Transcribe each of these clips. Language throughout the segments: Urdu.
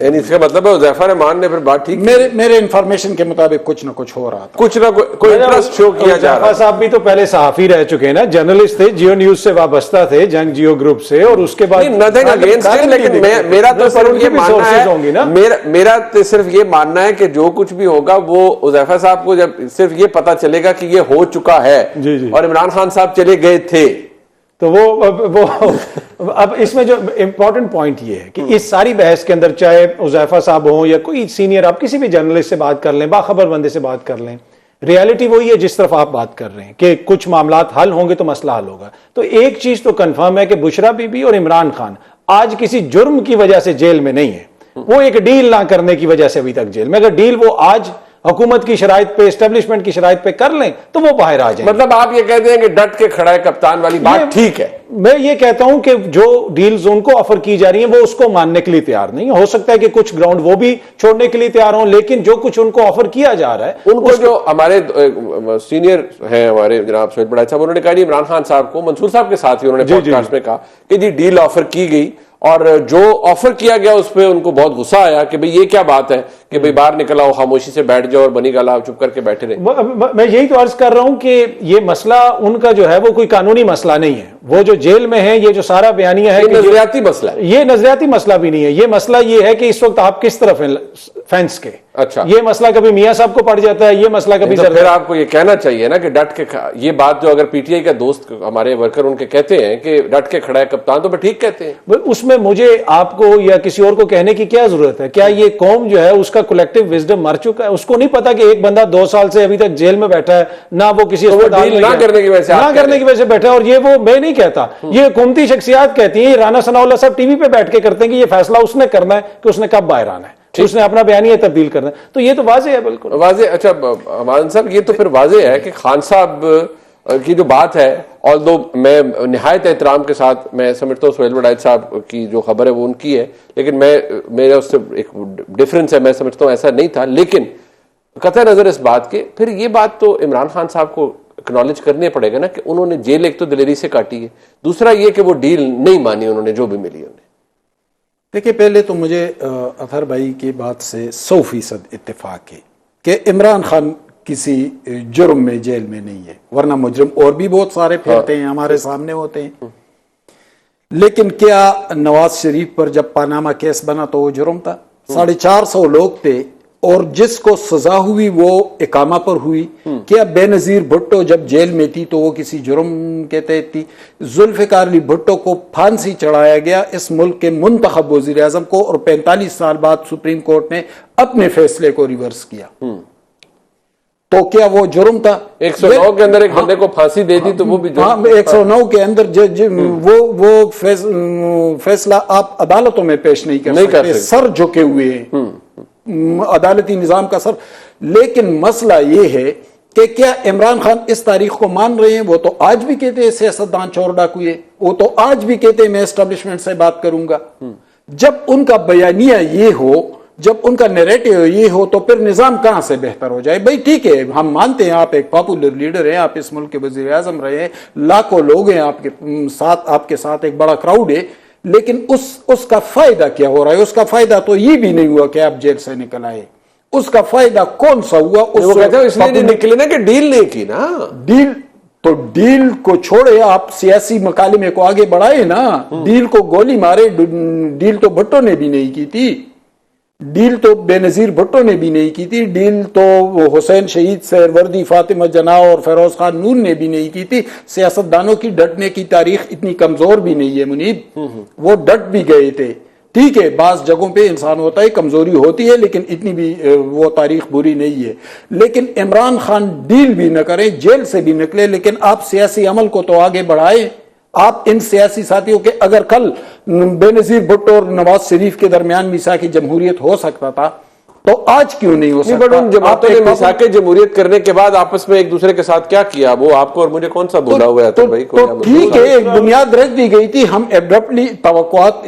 یعنی اس کا مطلب ہے حذیفہ رحمان نے پھر بات ٹھیک میرے انفارمیشن کے مطابق کچھ نہ کچھ ہو رہا تھا، کچھ نہ کوئی انٹرسٹ شو کیا جا رہا ہے. صاحب بھی تو پہلے صحافی رہ چکے ہیں نا، جرنلسٹ تھے، جیو نیوز سے وابستہ تھے، جنگ جیو گروپ سے، اور اس کے بعد nothing against him، لیکن میرا تو صرف یہ ماننا ہے، میرا تو صرف یہ ماننا ہے کہ جو کچھ بھی ہوگا وہ حذیفہ صاحب کو جب صرف یہ پتا چلے گا کہ یہ ہو چکا ہے اور عمران خان صاحب چلے گئے تھے، تو وہ اب اس میں جو امپورٹنٹ پوائنٹ یہ ہے کہ اس ساری بحث کے اندر چاہے حذیفہ صاحب ہوں یا کوئی سینئر، آپ کسی بھی جرنلسٹ سے بات کر لیں، باخبر بندے سے بات کر لیں، ریالٹی وہی ہے جس طرف آپ بات کر رہے ہیں کہ کچھ معاملات حل ہوں گے تو مسئلہ حل ہوگا. تو ایک چیز تو کنفرم ہے کہ بشرا بی بی اور عمران خان آج کسی جرم کی وجہ سے جیل میں نہیں ہے، وہ ایک ڈیل نہ کرنے کی وجہ سے ابھی تک جیل میں. اگر ڈیل وہ آج حکومت کی شرائط پہ، اسٹیبلشمنٹ کی شرائط پہ کر لیں تو وہ باہر آ جائیں. مطلب آپ یہ کہتے ہیں کہ ڈٹ کے کھڑا ہے کپتان والی بات ٹھیک ہے. میں یہ کہتا ہوں کہ جو ڈیلز ان کو آفر کی جا رہی ہیں وہ اس کو ماننے کے لیے تیار نہیں. ہو سکتا ہے کہ کچھ گراؤنڈ وہ بھی چھوڑنے کے لیے تیار ہوں، لیکن جو کچھ ان کو آفر کیا جا رہا ہے ان کو جو ہمارے سینئر ہیں ہمارے جناب سہیل بڑھائی صاحب، انہوں نے کہا جی عمران خان صاحب کو، منصور صاحب کے ساتھ ہی انہوں نے پوڈ کاسٹ میں کہا کہ جی ڈیل آفر کی گئی اور جو آفر کیا گیا اس پہ ان کو بہت غصہ آیا کہ بھئی یہ کیا بات ہے کہ بھئی باہر نکل آؤ، خاموشی سے بیٹھ جاؤ اور بنی گالا آپ چپ کر کے بیٹھے رہے. میں یہی تو عرض کر رہا ہوں کہ یہ مسئلہ ان کا جو ہے وہ کوئی قانونی مسئلہ نہیں ہے. وہ جو جیل میں ہیں، یہ جو سارا بیانیہ ہے، یہ نظریاتی مسئلہ ہے. یہ نظریاتی مسئلہ بھی نہیں ہے. یہ مسئلہ یہ ہے کہ اس وقت آپ کس طرف ہیں فینس کے. اچھا، یہ مسئلہ کبھی میاں صاحب کو پڑ جاتا ہے، یہ مسئلہ کبھی پھر آپ کو یہ کہنا چاہیے نا کہ ڈٹ کے یہ بات جو اگر پی ٹی آئی کا دوست ہمارے ورکر ان کے کہتے ہیں کہ ڈٹ کے کھڑا ہے کپتان، تو پھر ٹھیک کہتے ہیں. اس میں مجھے آپ کو یا کسی اور کو کہنے کی کیا ضرورت ہے؟ کیا یہ قوم جو ہے اس کا کولیکٹیو وزڈم مر چکا ہے؟ اس کو نہیں پتا کہ ایک بندہ 2 سال سے ابھی تک جیل میں بیٹھا ہے، نہ وہ کسی اسپتال میں نہ کرنے کی وجہ سے بیٹھا ہے. اور یہ وہ میں نہیں کہتا، یہ حکومتی شخصیات کہتی ہیں. رانا ثناء اللہ صاحب ٹی وی پہ بیٹھ کے کرتے ہیں کہ یہ فیصلہ اس نے کرنا ہے کہ اس نے کب باہر آنا ہے، اس نے اپنا بیانیہ تبدیل کرنا ہے. تو یہ تو واضح ہے، بالکل واضح. اچھا امان صاحب، یہ تو پھر واضح ہے کہ خان صاحب کی جو بات ہے، although میں نہایت احترام کے ساتھ میں سمجھتا ہوں سہیل وڈائچ صاحب کی جو خبر ہے وہ ان کی ہے، لیکن میرا اس سے ایک ڈفرنس ہے، میں سمجھتا ہوں ایسا نہیں تھا. لیکن قطع نظر اس بات کے، پھر یہ بات تو عمران خان صاحب کو اکنالج کرنے پڑے گا نا کہ انہوں نے جیل ایک تو دلیری سے کاٹی ہے، دوسرا یہ کہ وہ ڈیل نہیں مانی انہوں نے جو بھی ملی انہیں. دیکھیں، پہلے تو مجھے اطہر بھائی کی بات سے 100% اتفاق ہے کہ عمران خان کسی جرم میں جیل میں نہیں ہے، ورنہ مجرم اور بھی بہت سارے پھرتے ہیں، ہمارے سامنے ہوتے ہیں. لیکن کیا نواز شریف پر جب پاناما کیس بنا تو وہ جرم تھا؟ 450 لوگ تھے اور جس کو سزا ہوئی وہ اقامہ پر ہوئی. کیا بے نظیر بھٹو جب جیل میں تھی تو وہ کسی جرم کے تحت تھی؟ ذوالفقار علی بھٹو کو پھانسی چڑھایا گیا، اس ملک کے منتخب وزیر اعظم کو، اور 45 سال بعد سپریم کورٹ نے اپنے فیصلے کو ریورس کیا. تو کیا وہ جرم تھا؟ 109 کے اندر ایک بندے کو پھانسی دے دی تو وہ بھی جرم. 109 کے اندر وہ فیصلہ آپ عدالتوں میں پیش نہیں کر سکتے، سر جھکے ہوئے ہیں عدالتی نظام کا سر. لیکن مسئلہ یہ ہے کہ کیا عمران خان اس تاریخ کو مان رہے ہیں؟ وہ تو آج بھی کہتے ہیں سیاستدان چور ڈاکو ہے، وہ تو آج بھی کہتے ہیں میں اسٹیبلشمنٹ سے بات کروں گا. جب ان کا بیانیہ یہ ہو، جب ان کا نیریٹو یہ ہو، تو پھر نظام کہاں سے بہتر ہو جائے؟ بھائی ٹھیک ہے، ہم مانتے ہیں آپ ایک پاپولر لیڈر ہیں، آپ اس ملک کے وزیر اعظم رہے ہیں، لاکھوں لوگ ہیں آپ کے ساتھ ایک بڑا کراؤڈ ہے، لیکن اس کا فائدہ کیا ہو رہا ہے؟ اس کا فائدہ تو یہ بھی نہیں ہوا کہ آپ جیل سے نکل آئے. اس کا فائدہ کون سا ہوا؟ اس لیے نکلے نا کہ ڈیل نہیں کی نا. ڈیل کو چھوڑے، آپ سیاسی مکالمے کو آگے بڑھائے نا. ڈیل کو گولی مارے، ڈیل تو بھٹو نے بھی نہیں کی تھی، ڈیل تو بے نظیر بھٹو نے بھی نہیں کی تھی، ڈیل تو حسین شہید سہروردی، فاطمہ جناح اور فیروز خان نور نے بھی نہیں کی تھی. سیاستدانوں کی ڈٹنے کی تاریخ اتنی کمزور بھی نہیں ہے منیب، وہ ڈٹ بھی گئے تھے. ٹھیک ہے، بعض جگہوں پہ انسان ہوتا ہے، کمزوری ہوتی ہے، لیکن اتنی بھی وہ تاریخ بری نہیں ہے. لیکن عمران خان ڈیل بھی نہ کریں، جیل سے بھی نکلے، لیکن آپ سیاسی عمل کو تو آگے بڑھائے. آپ ان سیاسی ساتھیوں کے، اگر کل بے نظیر بھٹو اور نواز شریف کے درمیان میثاق جمہوریت ہو سکتا تھا تو آج کیوں نہیں ہو سکتا؟ جماعتوں نے میثاق جمہوریت کرنے کے بعد آپس میں ایک دوسرے کے ساتھ کیا کیا؟ وہ آپ کو اور مجھے کون سا بولا ہوا ہے؟ تو ٹھیک ہے، ایک بنیاد رکھ دی گئی تھی. ہم ایبرپٹلی توقعات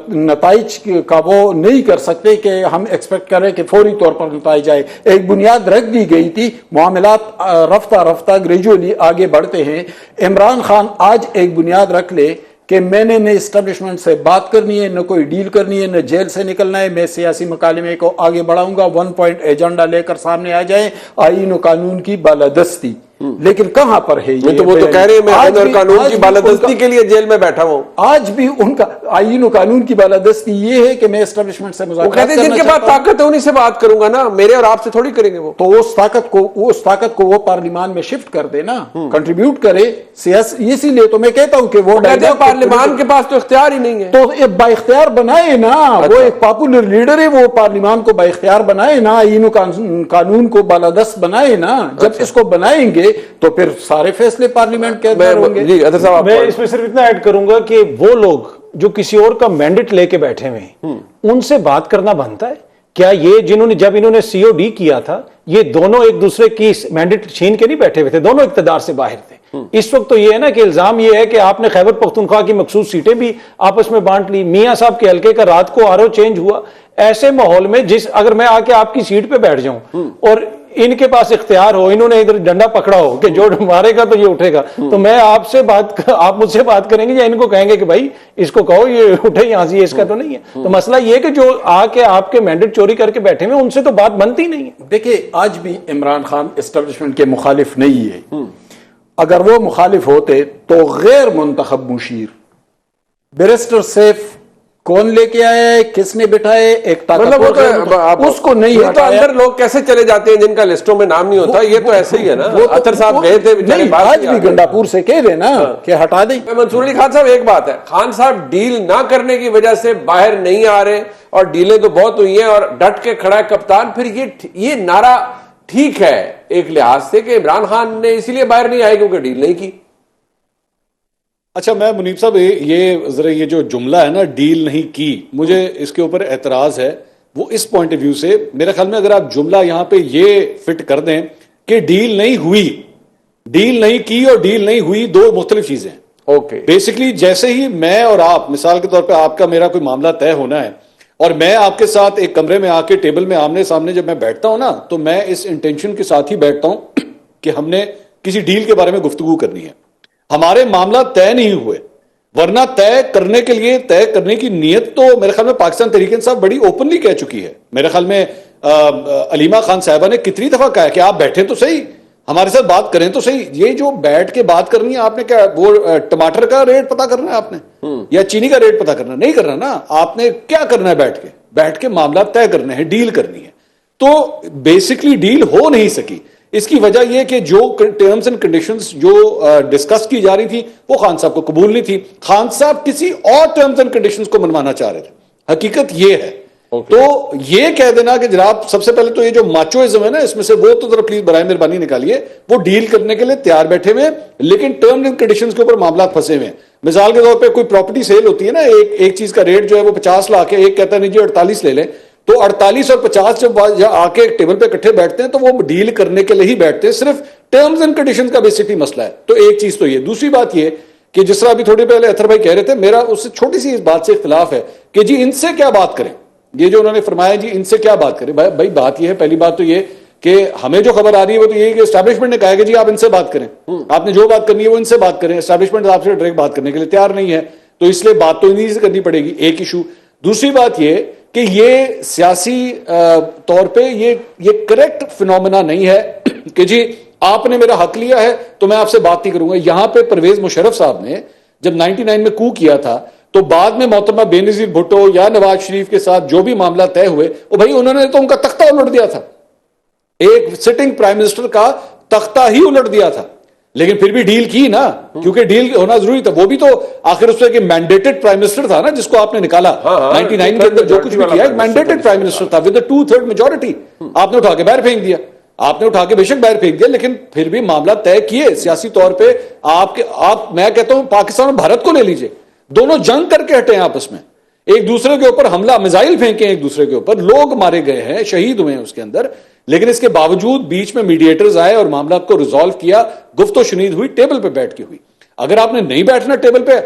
نتائج کا وہ نہیں کر سکتے کہ ہم ایکسپیکٹ کریں کہ فوری طور پر نتائج آئے. ایک بنیاد رکھ دی گئی تھی، معاملات رفتہ رفتہ گریجولی آگے بڑھتے ہیں. عمران خان آج ایک بنیاد رکھ لے کہ میں نے نہ اسٹیبلشمنٹ سے بات کرنی ہے، نہ کوئی ڈیل کرنی ہے، نہ جیل سے نکلنا ہے، میں سیاسی مکالمے کو آگے بڑھاؤں گا، 1 پوائنٹ ایجنڈا لے کر سامنے آ جائیں، آئین و قانون کی بالادستی. لیکن کہاں پر ہے یہ؟ تو وہ تو کہہ رہے ہیں میں آئین اور قانون کی بالادستی کے لیے جیل میں بیٹھا ہوں. آج بھی ان کا آئین و قانون کی بالادستی یہ ہے کہ میں اسٹیبلشمنٹ سے وہ مذاکرات کہتے ہیں جن کے پاس طاقت ہے انہی سے بات کروں گا نا، میرے اور آپ سے تھوڑی کریں گے وہ. تو اس طاقت کو وہ پارلیمان میں شفٹ کر دے نا، کنٹریبیوٹ کرے سیاسی. اسی لیے تو میں کہتا ہوں کہ وہ کہتے ہیں پارلیمان کے پاس تو اختیار ہی نہیں ہے. تو ایک با اختیار بنائے نا، وہ ایک پاپولر لیڈر ہے، وہ پارلیمان کو با اختیار بنائے نا، آئین و قانون کو بالادست بنائے نا. جب اس کو بنائیں گے تو پھر سارے فیصلے پارلیمنٹ کے اندر ہوں گے. جی اطہر صاحب میں اس میں صرف اتنا ایڈ کروں گا کہ وہ لوگ جو کسی اور کا مینڈیٹ لے کے بیٹھے ہوئے ہیں ان سے بات کرنا بنتا ہے کیا؟ یہ جنہوں نے جب انہوں نے سی او ڈی کیا تھا یہ دونوں ایک دوسرے کی مینڈیٹ چھین کے نہیں بیٹھے ہوئے تھے، دونوں اقتدار سے باہر تھے. اس وقت تو یہ ہے نا کہ الزام یہ ہے کہ آپ نے خیبر پختونخوا کی مخصوص سیٹیں بھی آپس میں بانٹ لی، میاں صاحب کے حلقے کا رات کو آر او چینج ہوا. ایسے ماحول میں اگر میں آ کے آپ کی سیٹ پہ بیٹھ جاؤں اور ان کے پاس اختیار ہو، انہوں نے ادھر ڈنڈا پکڑا ہو کہ جو مارے گا تو یہ اٹھے گا، تو میں آپ مجھ سے بات کریں گے یا ان کو کہیں گے کہ بھائی اس کو کہو یہ اٹھے یہاں سے، اس کا تو نہیں ہے. تو مسئلہ یہ کہ جو آ کے آپ کے مینڈیٹ چوری کر کے بیٹھے ہوئے ان سے تو بات بنتی نہیں ہے. دیکھیے آج بھی عمران خان اسٹیبلشمنٹ کے مخالف نہیں ہے. اگر وہ مخالف ہوتے تو غیر منتخب مشیر بیرسٹر سیف کون لے کے آیا ہے، کس نے بٹھائے، ایک اس کو نہیں تو اندر لوگ کیسے چلے جاتے ہیں جن کا لسٹوں میں نام نہیں ہوتا، یہ تو ایسے ہی ہے نا. اطہر صاحب گئے تھے آج بھی گنڈاپور سے کہہ رہے نا کہ ہٹا دیں. منصور علی خان صاحب ایک بات ہے، خان صاحب ڈیل نہ کرنے کی وجہ سے باہر نہیں آ رہے اور ڈیلیں تو بہت ہوئی ہیں اور ڈٹ کے کھڑا ہے کپتان. پھر یہ نعرہ ٹھیک ہے ایک لحاظ سے کہ عمران خان نے اسی لیے باہر نہیں آئے کیونکہ ڈیل نہیں کی. اچھا میں منیب صاحب یہ ذرا یہ جو جملہ ہے نا ڈیل نہیں کی، مجھے اس کے اوپر اعتراض ہے. وہ اس پوائنٹ آف ویو سے میرے خیال میں اگر آپ جملہ یہاں پہ یہ فٹ کر دیں کہ ڈیل نہیں ہوئی، ڈیل نہیں کی اور ڈیل نہیں ہوئی دو مختلف چیزیں. اوکے بیسکلی جیسے ہی میں اور آپ مثال کے طور پہ آپ کا میرا کوئی معاملہ طے ہونا ہے اور میں آپ کے ساتھ ایک کمرے میں آ کے ٹیبل میں آمنے سامنے جب میں بیٹھتا ہوں نا تو میں اس انٹینشن کے ساتھ ہی بیٹھتا ہوں کہ ہم نے کسی ڈیل کے بارے میں گفتگو کرنی ہے. ہمارے معاملہ طے نہیں ہوئے، ورنہ طے کرنے کے لیے طے کرنے کی نیت تو میرے خیال میں پاکستان تحریک انصاف بڑی اوپنلی کہہ چکی ہے. میرے خیال میں علیمہ خان صاحبہ نے کتنی دفعہ کہا ہے کہ آپ بیٹھیں تو صحیح، ہمارے ساتھ بات کریں تو صحیح. یہ جو بیٹھ کے بات کرنی ہے آپ نے کیا وہ ٹماٹر کا ریٹ پتا کرنا ہے آپ نے یا چینی کا ریٹ پتا کرنا نہیں کرنا نا. آپ نے کیا کرنا ہے بیٹھ کے معاملہ طے کرنے ہیں، ڈیل کرنی ہے. تو بیسکلی ڈیل ہو نہیں سکی. اس کی وجہ یہ کہ جو ٹرمز اینڈ کنڈیشنز جو ڈسکس کی جا رہی تھی وہ خان صاحب کو قبول نہیں تھی. خان صاحب کسی اور ٹرمز اینڈ کنڈیشنز کو منوانا چاہ رہے تھے. حقیقت یہ ہے. تو یہ کہہ دینا کہ جناب سب سے پہلے تو یہ جو ماچوازم ہے نا اس میں سے وہ تو ذرا پلیز برائے مہربانی نکالیے. وہ ڈیل کرنے کے لیے تیار بیٹھے ہوئے لیکن ٹرمز اینڈ کنڈیشنز کے اوپر معاملات پھنسے ہوئے ہیں. مثال کے طور پہ کوئی پراپرٹی سیل ہوتی ہے نا، ایک چیز کا ریٹ جو ہے وہ 50 لاکھ ہے، ایک کہتا ہے نہیں جی 48 لے لیں، تو 48 اور 50 جب آ کے ٹیبل پہ اکٹھے بیٹھتے ہیں تو وہ ڈیل کرنے کے لیے ہی بیٹھتے ہیں. صرف ٹرمز اینڈ کنڈیشنز کا بیسکلی مسئلہ ہے. تو ایک چیز تو یہ. دوسری بات یہ کہ جس طرح ابھی تھوڑی پہلے اطہر بھائی کہہ رہے تھے، میرا اس سے چھوٹی سی اس بات سے اختلاف ہے کہ جی ان سے کیا بات کریں. یہ جو انہوں نے فرمایا جی ان سے کیا بات کریں، بھائی بات یہ ہے، پہلی بات تو یہ کہ ہمیں جو خبر آ رہی ہے وہ تو یہ کہ اسٹیبلشمنٹ نے کہا ہے کہ جی آپ ان سے بات کریں، آپ نے جو بات کرنی ہے وہ ان سے بات کریں. اسٹیبلشمنٹ آپ سے ڈائریکٹ بات کرنے کے لیے تیار نہیں ہے، تو اس لیے بات تو انہیں سے کرنی پڑے گی. ایک ایشو. دوسری بات یہ کہ یہ سیاسی طور پہ یہ کریکٹ فینومینا نہیں ہے کہ جی آپ نے میرا حق لیا ہے تو میں آپ سے بات نہیں کروں گا. یہاں پہ پرویز مشرف صاحب نے جب 99 میں کو کیا تھا تو بعد میں محترمہ بے نظیر بھٹو یا نواز شریف کے ساتھ جو بھی معاملہ طے ہوئے وہ بھائی انہوں نے تو ان کا تختہ الٹ دیا تھا، ایک سٹنگ پرائم منسٹر کا تختہ ہی الٹ دیا تھا. لیکن پھر بھی ڈیل کی نا، کیونکہ ڈیل ہونا ضروری تھا. وہ بھی تو آخر اس سے مینڈیٹڈ پرائم منسٹر تھا نا جس کو آپ نے نکالا 99 کے اندر جو کچھ بھی کیا ایک مینڈیٹڈ پرائم منسٹر تھا ود 2/3 میجورٹی. آپ نے اٹھا کے باہر پھینک دیا، آپ نے اٹھا کے بے شک باہر پھینک دیا، لیکن پھر بھی معاملہ طے کیے سیاسی طور پہ. آپ میں کہتا ہوں پاکستان اور بھارت کو لے لیجئے، دونوں جنگ کر کے ہٹے ہیں آپس میں، ایک دوسرے کے اوپر حملہ میزائل پھینکے ایک دوسرے کے اوپر، لوگ مارے گئے ہیں، شہید ہوئے ہیں اس کے اندر. لیکن اس کے باوجود بیچ میں میڈیٹرز آئے اور معاملات کو ریزالو کیا، گفت و شنید ہوئی، ٹیبل پہ بیٹھ کے ہوئی. اگر آپ نے نہیں بیٹھنا ٹیبل پہ،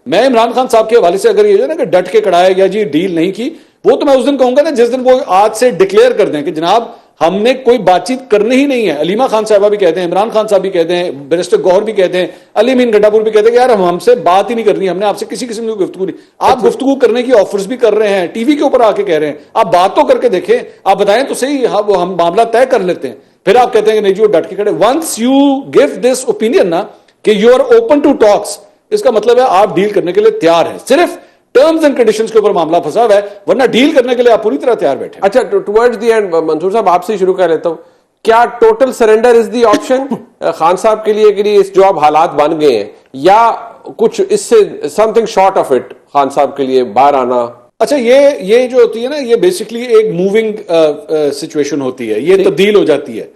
میں عمران خان صاحب کے حوالے سے اگر یہ جو ہے نا کہ ڈٹ کے کڑایا گیا جی ڈیل نہیں کی، وہ تو میں اس دن کہوں گا نا جس دن وہ آج سے ڈکلیئر کر دیں کہ جناب ہم نے کوئی بات چیت کرنی ہی نہیں ہے. علیمہ خان صاحبہ بھی کہتے ہیں, عمران خان صاحب بھی کہتے ہیں, بیرسٹر گوہر بھی کہتے ہیں, علی امین گڈھاپور بھی کہتے ہیں کہ یار ہم سے بات ہی نہیں کرنی, ہم نے آپ سے کسی قسم کی گفتگو نہیں. آپ گفتگو کرنے کی آفرز بھی کر رہے ہیں, ٹی وی کے اوپر آ کے کہہ رہے ہیں, آپ بات تو کر کے دیکھیں, آپ بتائیں تو صحیح, ہم معاملہ طے کر لیتے ہیں. پھر آپ کہتے ہیں کہ نہیں جی وہ ڈٹ کے کھڑے. Once you give this opinion نا کہ you are open to talks, اس کا مطلب ہے آپ ڈیل کرنے کے لیے تیار ہیں. صرف ٹرمز اینڈ کنڈیشنز کے اوپر معاملہ پھنسا ہوا ہے, ورنہ ڈیل کرنے کے لیے آپ پوری طرح تیار بیٹھے. اچھا, ٹورڈز دی اینڈ منصور صاحب آپ سے ہی شروع کر لیتا ہوں, کیا total surrender is the option Khan صاحب کے لیے کہ اس جو اب حالات بن گئے ہیں, یا کچھ اس سے some thing short of it Khan صاحب کے لیے باہر آنا؟ اچھا, یہ جو ہوتی ہے نا, یہ بیسکلی ایک موونگ سچویشن ہوتی ہے, یہ تبدیل ہو جاتی ہے.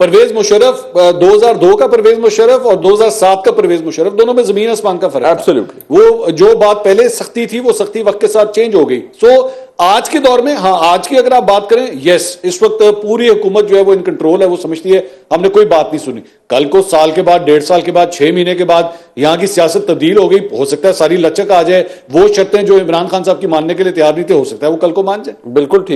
پرویز مشرف 2002 کا پرویز مشرف اور 2007 کا پرویز مشرف, دونوں میں زمین آسمان کا فرق ہے. ایبسولوٹلی. وہ جو بات پہلے سختی تھی وہ سختی وقت کے ساتھ چینج ہو گئی. سو آج کے دور میں, ہاں آج کی اگر آپ بات کریں, یس اس وقت پوری حکومت جو ہے وہ ان کنٹرول ہے, وہ سمجھتی ہے ہم نے کوئی بات نہیں سنی. کل کو سال کے بعد, 1.5 سال کے بعد, 6 مہینے کے بعد یہاں کی سیاست تبدیل ہو گئی, ہو سکتا ہے ساری لچک آ جائے, وہ شرطیں جو عمران خان صاحب کی ماننے کے لیے تیار نہیں تھے, ہو سکتا ہے وہ کل کو مان جائے. بالکل ٹھیک.